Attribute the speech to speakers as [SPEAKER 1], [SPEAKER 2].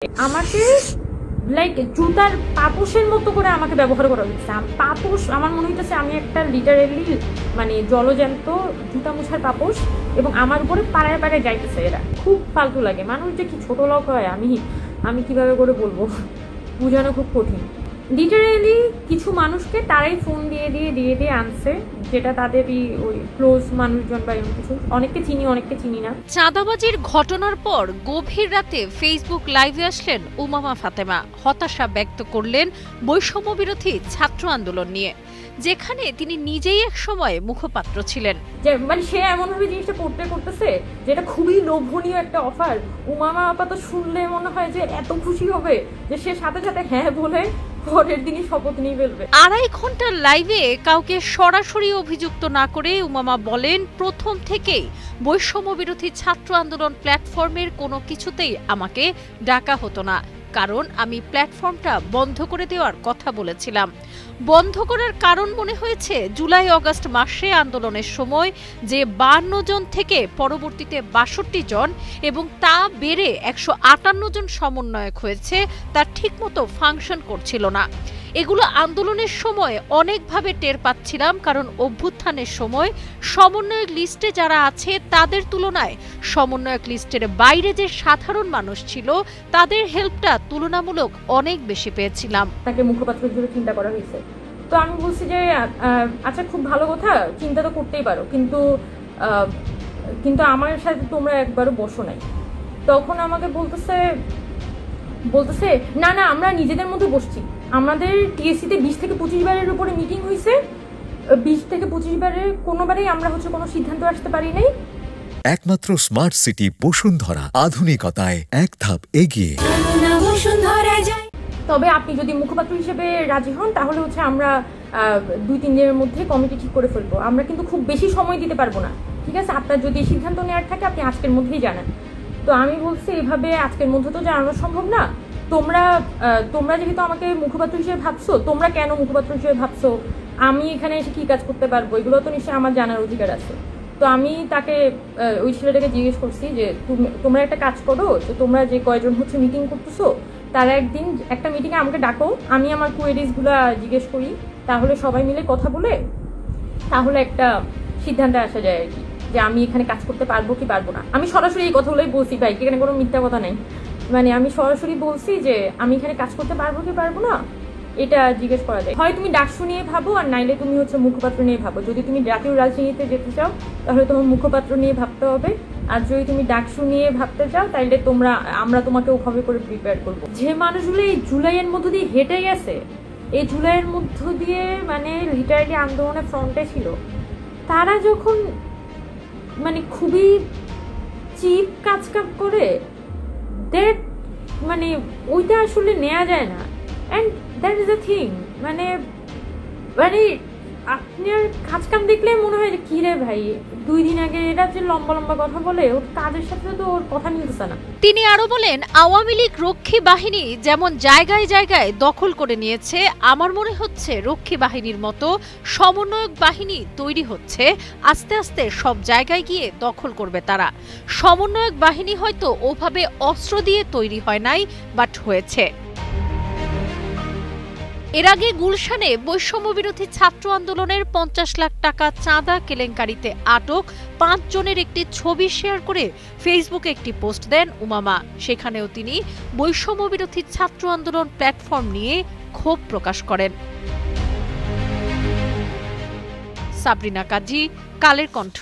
[SPEAKER 1] আমাকে লাইক জুতার পাপোশের মতো করে আমাকে ব্যবহার করা হচ্ছে। পাপোশ আমার মনে হইতেছে আমি একটা লিটারেলি মানে জলজ্যান্ত জুতা মুছার পাপোশ, এবং আমার উপরে পাড়ায় পাড়ায় যাইতেছে। এরা খুব ফালতু লাগে। মানুষ যে কি ছোট লোক হয় আমি কিভাবে করে বলবো, বোঝানো খুব কঠিন। লিটারেলি কিছু মানুষকে তারাই ফোন দিয়ে আনছে, যেটা তাদেরই ওই ক্লোজ মানুষজন বা এরকম কিছু। অনেককে চিনি, অনেককে চিনি না।
[SPEAKER 2] চাঁদাবাজির ঘটনার পর গভীর রাতে ফেসবুক লাইভে আসলেন উমামা ফাতেমা। হতাশা ব্যক্ত করলেন বৈষম্য বিরোধী ছাত্র আন্দোলন নিয়ে, যেখানে তিনি নিজেই এক সময় মুখপাত্র ছিলেন।
[SPEAKER 1] যে মানে সে এমনভাবে জিনিসটা করতেছে যেটা খুবই লোভনীয় একটা অফার। উমামা আপা তো শুনলে মনে হয় যে এত খুশি হবে যে সে সাথে সাথে হ্যাঁ বলে পরের দিনই শপথ নিয়ে ফেলবে।
[SPEAKER 2] 2.5 ঘন্টার লাইভে কাউকে সরাসরি অভিযুক্ত না করে উমামা বলেন, প্রথম থেকেই বৈষম্য বিরোধী ছাত্র আন্দোলন প্ল্যাটফর্মের কোনো কিছুতেই আমাকে ডাকা হতো না, কারণ আমি প্ল্যাটফর্মটা বন্ধ করে দেওয়ার কথা বলেছিলাম। বন্ধ করার কারণ মনে হয়েছে জুলাই আগস্ট মাসে আন্দোলনের সময় যে 52 জন থেকে পরবর্তীতে 62 জন এবং তা বেড়ে 158 জন সমন্বয়ক হয়েছে, তা ঠিকমতো ফাংশন করছিল না। এগুলো আন্দোলনের সময় অনেকভাবে টের পাচ্ছিলাম, কারণ অভ্যুত্থানের সময় সমন্বয়ক লিস্টে যারা আছে তাদের তুলনায় সমন্বয়ক লিস্টের বাইরে যে সাধারণ মানুষ ছিল তাদের হেল্পটা তুলনামূলক অনেক বেশি পেয়েছিলাম।
[SPEAKER 1] তাকে মুখপাত্র হিসেবে চিন্তা করা হয়েছে, তো আমি বলছি যে আচ্ছা খুব ভালো কথা, চিন্তা তো করতেই পারো, কিন্তু আমার সাথে তোমরা একবারও বসো নাই। তখন আমাকে বলতেছে না আমরা নিজেদের মধ্যে বসছি। আমাদের টিএসসিতে 20 থেকে 25 বারের উপরে মিটিং হয়েছে, 20 থেকে 25 বারের কোনোবারেই আমরা কোনো সিদ্ধান্ত আসতে পারি নাই।
[SPEAKER 3] একমাত্র স্মার্ট সিটি বসুন্ধরা, আধুনিকতায় এক ধাপ এগিয়ে।
[SPEAKER 1] তবে আপনি যদি মুখপাত্র হিসেবে রাজি হন তাহলে আমরা 2-3 দিনের মধ্যে কমিটি ঠিক করে ফেলবো। আমরা কিন্তু খুব বেশি সময় দিতে পারবো না, ঠিক আছে? আপনার যদি সিদ্ধান্ত নেওয়ার থাকে আপনি আজকের মধ্যেই জানান। তো আমি বলছি এভাবে আজকের মধ্যে তো জানানো সম্ভব না। তোমরা যেহেতু আমাকে মুখপাত্র হিসেবে ভাবছো, তোমরা কেন মুখপাত্র হিসেবে ভাবছো, আমি এখানে এসে কি কাজ করতে পারবো, এগুলো তো নিশ্চয়ই আমার জানার অধিকার আছে। তো আমি তাকে ওই ছেলেটাকে জিজ্ঞেস করছি যে তোমরা একটা কাজ করো, যে তোমরা যে কয়জন মিটিং করতেছো তারা একদিন একটা মিটিংয়ে আমাকে ডাকো, আমি আমার কোয়েরিজগুলো জিজ্ঞেস করি, তাহলে সবাই মিলে কথা বলে তাহলে একটা সিদ্ধান্তে আসা যায় আর কি, যে আমি এখানে কাজ করতে পারবো কি পারবো না। আমি সরাসরি এই কথাগুলোই বলছি ভাই, এখানে কোনো মিথ্যা কথা নেই। মানে আমি সরাসরি বলছি যে আমি এখানে কাজ করতে পারবো কি পারবো না, এটা জিজ্ঞেস করা যায়। হয় তুমি ডাকসু নিয়ে ভাবো, আর নাইলে তুমি মুখপাত্র নিয়ে ভাবো। যদি তুমি জাতীয় রাজনীতিতে যেতে চাও তাহলে তোমার মুখপাত্র নিয়ে ভাবতে হবে, আর যদি তুমি ডাকসু নিয়ে ভাবতে চাও তাহলে আমরা তোমাকে ওভাবে করে প্রিপেয়ার করবো। যে মানুষগুলো এই জুলাইয়ের মধ্য দিয়ে হেঁটে গেছে, এই জুলাইয়ের মধ্য দিয়ে মানে লিটারেলি আন্দোলনের ফ্রন্টে ছিল, তারা যখন মানে খুবই চিপ কাজ করে মানে ওইটা আসলে নেওয়া যায় না। And that is the thing, মানে আপনার কাজকাম দেখলে মনে হয় যে কি রে ভাই, 2 দিন আগে এটা যে লম্বা কথা বলে, ওর কাজের সাথে তো ওর কথা মিলছে না।
[SPEAKER 2] তিনি আরো বলেন, আওয়ামী লীগ রক্ষী বাহিনী যেমন জায়গায় জায়গায় দখল করে নিয়েছে, আমার মনে হচ্ছে রক্ষী বাহিনীর মতো সমন্বয়ক বাহিনী তৈরি হচ্ছে, আস্তে আস্তে সব জায়গায় গিয়ে দখল করবে তারা। সমন্বয়ক বাহিনী হয়তো ওভাবে অস্ত্র দিয়ে তৈরি হয় নাই, বাট হয়েছে। এর আগে গুলশানে বৈষম্য বিরোধী ছাত্র আন্দোলনের 50 লাখ টাকা চাঁদা কেলেঙ্কারিতে আটক 5 জনের একটি ছবি শেয়ার করে ফেসবুকে একটি পোস্ট দেন উমামা। সেখানেও তিনি বৈষম্য বিরোধী ছাত্র আন্দোলন প্ল্যাটফর্ম নিয়ে ক্ষোভ প্রকাশ করেন। সাবরিনা কাজী, কালের কণ্ঠ।